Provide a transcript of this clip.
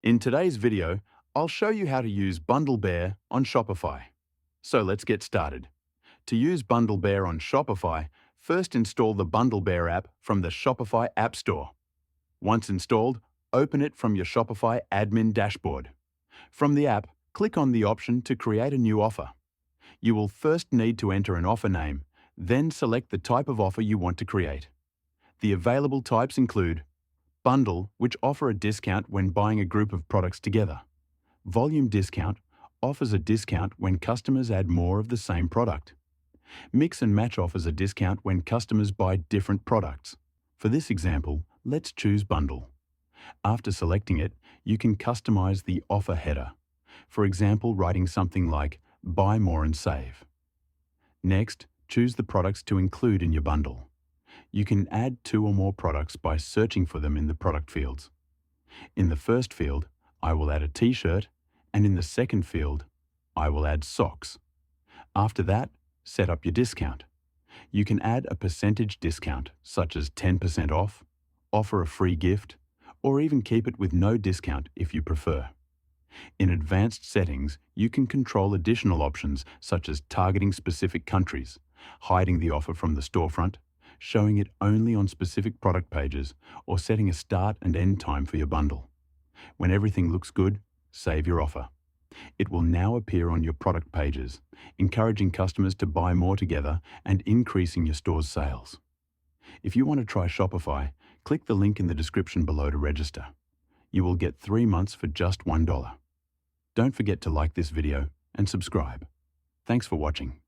In today's video, I'll show you how to use Bundle Bear on Shopify. So let's get started. To use Bundle Bear on Shopify, first install the Bundle Bear app from the Shopify App Store. Once installed, open it from your Shopify admin dashboard. From the app, click on the option to create a new offer. You will first need to enter an offer name, then select the type of offer you want to create. The available types include Bundle, which offer a discount when buying a group of products together. Volume Discount offers a discount when customers add more of the same product. Mix and Match offers a discount when customers buy different products. For this example, let's choose Bundle. After selecting it, you can customize the offer header. For example, writing something like "Buy more and save." Next, choose the products to include in your bundle. You can add 2 or more products by searching for them in the product fields. In the first field, I will add a t-shirt, and in the second field, I will add socks. After that, set up your discount. You can add a percentage discount, such as 10% off, offer a free gift, or even keep it with no discount if you prefer. In advanced settings, you can control additional options such as targeting specific countries, hiding the offer from the storefront, showing it only on specific product pages, or setting a start and end time for your bundle. When everything looks good, save your offer. It will now appear on your product pages, encouraging customers to buy more together and increasing your store's sales. If you want to try Shopify, click the link in the description below to register. You will get 3 months for just $1. Don't forget to like this video and subscribe. Thanks for watching.